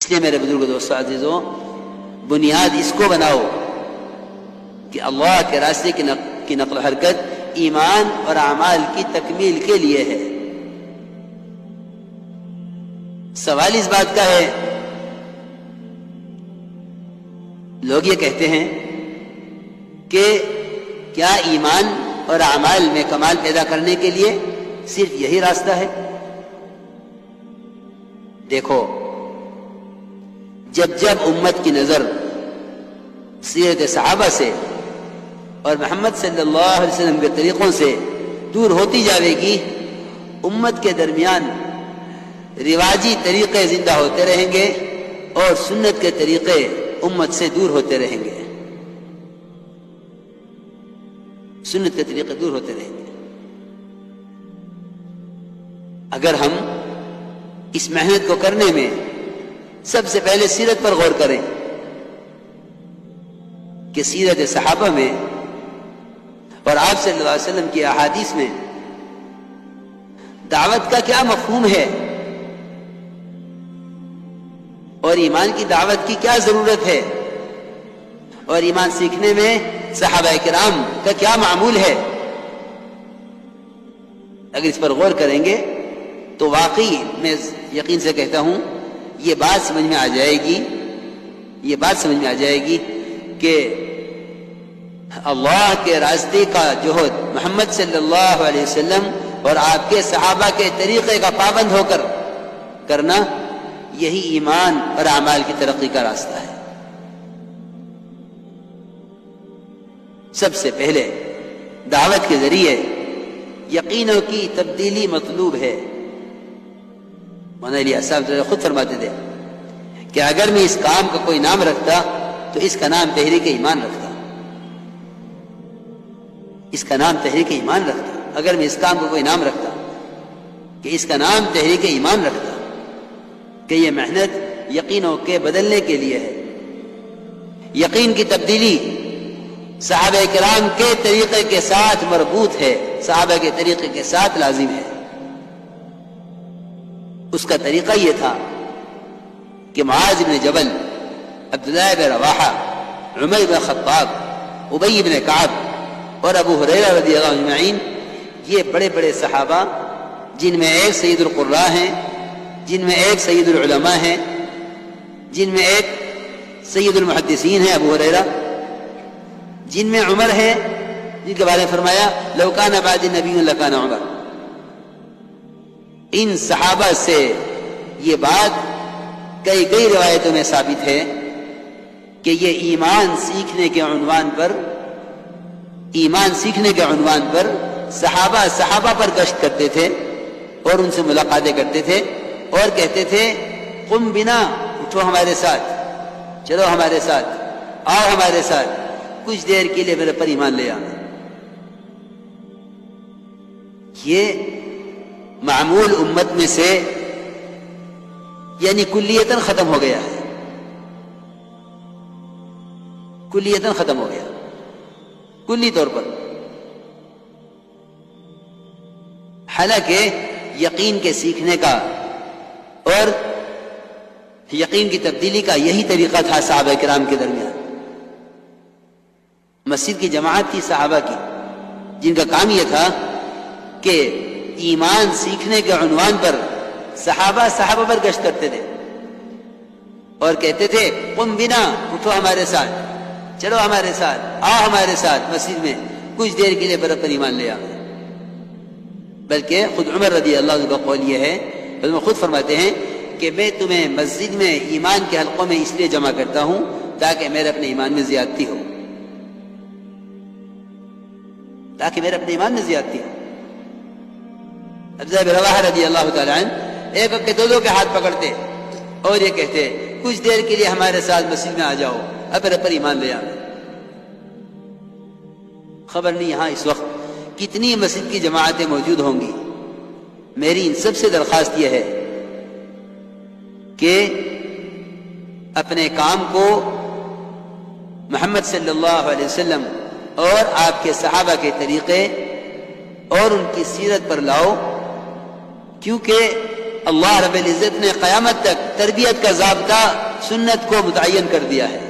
اس لیے میرے بزرگ دوستوں عزیزوں، بنیاد اس کو بناؤ کہ اللہ کے راستے کی نقل و حرکت ایمان اور اعمال کی تکمیل کے لیے ہے۔ سوال اس بات کا ہے، لوگ یہ کہتے ہیں کہ کیا ایمان اور اعمال میں کمال پیدا کرنے کے لیے صرف یہی راستہ ہے؟ دیکھو، جب جب امت کی نظر سیرت صحابہ سے اور محمد صلی اللہ علیہ وسلم کے طریقوں سے دور ہوتی جاوے گی، امت کے درمیان رواجی طریقے زندہ ہوتے رہیں گے اور سنت کے طریقے امت سے دور ہوتے رہیں گے، سنت کے طریقے دور ہوتے رہیں گے۔ اگر ہم اس محنت کو کرنے میں سب سے پہلے سیرت پر غور کریں کہ سیرت صحابہ میں اور آپ صلی اللہ علیہ وسلم کی احادیث میں دعوت کا کیا مفہوم ہے اور ایمان کی دعوت کی کیا ضرورت ہے، اور ایمان سیکھنے میں صحابہ کرام کا کیا معمول ہے، اگر اس پر غور کریں گے تو واقعی میں یقین سے کہتا ہوں یہ بات سمجھ میں آ جائے گی کہ اللہ کے راستے کا جہد محمد صلی اللہ علیہ وسلم اور آپ کے صحابہ کے طریقے کا پابند ہو کر کرنا یہی ایمان اور اعمال کی ترقی کا راستہ ہے۔ سب سے پہلے دعوت کے ذریعے یقینوں کی تبدیلی مطلوب ہے۔ مولانا الیاس صاحب خود فرماتے تھے کہ اگر میں اس کام کا کوئی نام رکھتا تو اس کا نام تحریک ایمان رکھتا، اس کا نام تحریک ایمان رکھتا۔ اگر میں اس کام کو کوئی نام رکھتا کہ اس کا نام تحریک ایمان رکھتا، کہ یہ محنت یقینوں کے بدلنے کے لیے ہے، یقین کی تبدیلی صحابہ کرام کے طریقے کے ساتھ مربوط ہے، صحابہ کے طریقے کے ساتھ لازم ہے۔ اس کا طریقہ یہ تھا کہ معاذ بن جبل، عبداللہ بن رواحہ، عمر بن خطاب، ابی بن کعب اور ابو ہریرہ رضی اللہ عنہ اجمعین، یہ بڑے بڑے صحابہ جن میں ایک سید القراء ہیں، جن میں ایک سید العلماء ہیں، جن میں ایک سید المحدثین ہیں ابو ہریرہ، جن میں عمر ہے جن کے بارے میں فرمایا لو کان بعد نبی لکان عمر۔ ان صحابہ سے یہ بات کئی روایتوں میں ثابت ہے کہ یہ ایمان سیکھنے کے عنوان پر صحابہ پر گشت کرتے تھے اور ان سے ملاقاتیں کرتے تھے اور کہتے تھے قم بنا، اٹھو ہمارے ساتھ، چلو ہمارے ساتھ، آؤ ہمارے ساتھ، کچھ دیر کے لیے میرے پر ایمان لے آنا۔ یہ معمول امت میں سے یعنی کلیتاً ختم ہو گیا ہے، کلیتاً ختم ہو گیا، کلی طور پر۔ حالانکہ یقین کے سیکھنے کا اور یقین کی تبدیلی کا یہی طریقہ تھا صحابہ کرام کے درمیان۔ مسجد کی جماعت تھی صحابہ کی، جن کا کام یہ تھا کہ ایمان سیکھنے کے عنوان پر صحابہ پر گشت کرتے تھے اور کہتے تھے قم بنا، اٹھو ہمارے ساتھ، چلو ہمارے ساتھ، آؤ ہمارے ساتھ مسجد میں، کچھ دیر کے لیے پر ایمان لے آؤ۔ بلکہ خود عمر رضی اللہ عنہ کا قول یہ ہے، وہ خود فرماتے ہیں کہ میں تمہیں مسجد میں ایمان کے حلقوں میں اس لیے جمع کرتا ہوں تاکہ میرے اپنے ایمان میں زیادتی ہو، عبداللہ بن رواحہ رضی اللہ تعالی عنہ ایک کے دو کے ہاتھ پکڑتے اور یہ کہتے کچھ دیر کے لیے ہمارے ساتھ مسجد میں آ جاؤ، پر ایمان لے آؤ۔ خبر نہیں یہاں اس وقت کتنی مسجد کی جماعتیں موجود ہوں گی۔ میری ان سب سے درخواست یہ ہے کہ اپنے کام کو محمد صلی اللہ علیہ وسلم اور آپ کے صحابہ کے طریقے اور ان کی سیرت پر لاؤ، کیونکہ اللہ رب العزت نے قیامت تک تربیت کا ضابطہ سنت کو متعین کر دیا ہے۔